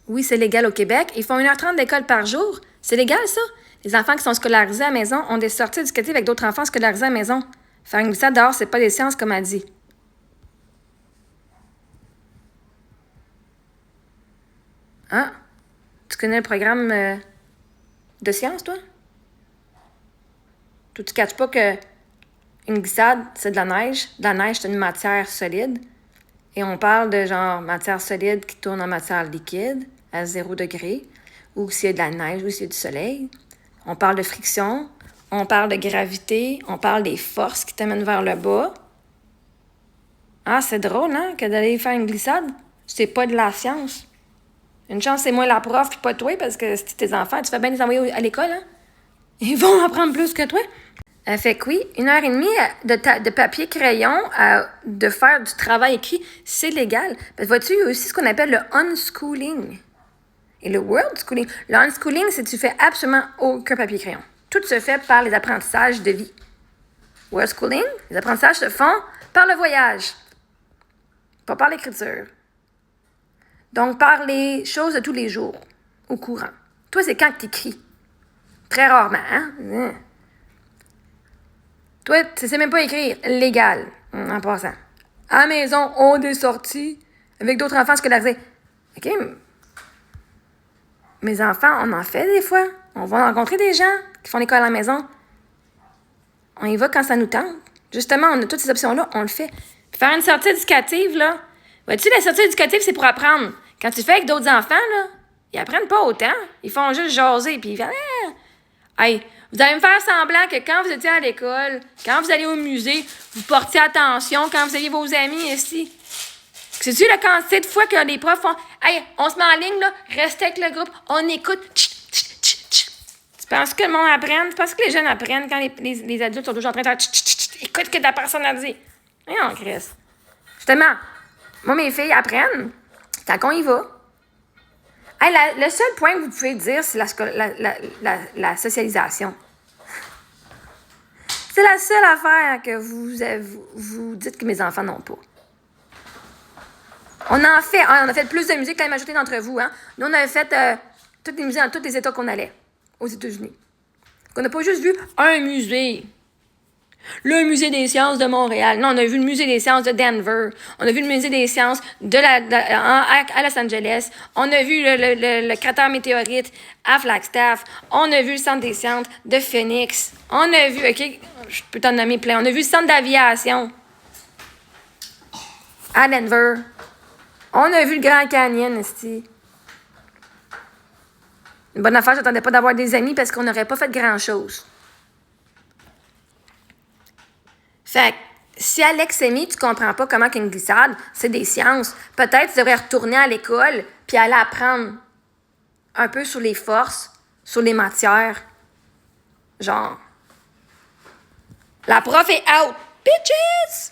Oui, c'est légal au Québec. Ils font 1h30 d'école par jour. C'est légal, ça? Les enfants qui sont scolarisés à la maison ont des sorties éducatives avec d'autres enfants scolarisés à la maison. Faire une glissade dehors, c'est pas des sciences, comme elle dit. Ah, tu connais le programme de sciences, toi? Toi, tu catches pas que une glissade, c'est de la neige. De la neige, c'est une matière solide. Et on parle de genre matière solide qui tourne en matière liquide à 0 degré, ou s'il y a de la neige, ou s'il y a du soleil. On parle de friction, on parle de gravité, on parle des forces qui t'amènent vers le bas. Ah, c'est drôle, hein, que d'aller faire une glissade. C'est pas de la science. Une chance, c'est moi la prof, puis pas toi, parce que si tes enfants, tu fais bien les envoyer à l'école, hein? Ils vont apprendre plus que toi. Fait que oui, 1h30 de papier crayon de faire du travail écrit, c'est légal. Parce que vois-tu, il y a aussi ce qu'on appelle le unschooling et le world schooling. Le unschooling, c'est que tu fais absolument aucun papier crayon. Tout se fait par les apprentissages de vie. World schooling, les apprentissages se font par le voyage, pas par l'écriture. Donc, par les choses de tous les jours, au courant. Toi, c'est quand tu écris. Très rarement, hein? Toi, tu sais même pas écrire légal, en passant. À la maison, on est sortis avec d'autres enfants scolarisés. OK, mes enfants, on en fait des fois. On va rencontrer des gens qui font l'école à la maison. On y va quand ça nous tente. Justement, on a toutes ces options-là, on le fait. Puis faire une sortie éducative, là. Vois-tu, la sortie éducative, c'est pour apprendre. Quand tu le fais avec d'autres enfants, là, ils apprennent pas autant. Ils font juste jaser, puis ils font « Hey, vous allez me faire semblant que quand vous étiez à l'école, quand vous allez au musée, vous portiez attention quand vous aviez vos amis ici. » Sais-tu la quantité de fois que les profs font « Hey, on se met en ligne, là, restez avec le groupe, on écoute. » Tu penses que le monde apprenne? Tu penses que les jeunes apprennent quand les adultes sont toujours en train de faire « Écoute ce que ta personne a dit. » Non, Chris. Justement, moi, mes filles apprennent quand on y va. Hey, le seul point que vous pouvez dire, c'est la socialisation. C'est la seule affaire que vous dites que mes enfants n'ont pas. On a fait plus de musique que la majorité d'entre vous. Hein? Nous, on avait fait toutes les musées dans tous les États qu'on allait aux États-Unis. On n'a pas juste vu un musée. Le musée des sciences de Montréal. Non, on a vu le musée des sciences de Denver. On a vu le musée des sciences à Los Angeles. On a vu le cratère météorite à Flagstaff. On a vu le centre des sciences de Phoenix. On a vu, OK, je peux t'en nommer plein. On a vu le centre d'aviation à Denver. On a vu le Grand Canyon ici. Une bonne affaire, j'attendais pas d'avoir des amis parce qu'on n'aurait pas fait grand-chose. Fait que, si Alex Amy, tu comprends pas comment qu'une glissade, c'est des sciences, peut-être tu devrais retourner à l'école puis aller apprendre un peu sur les forces, sur les matières. Genre, la prof est out. Bitches!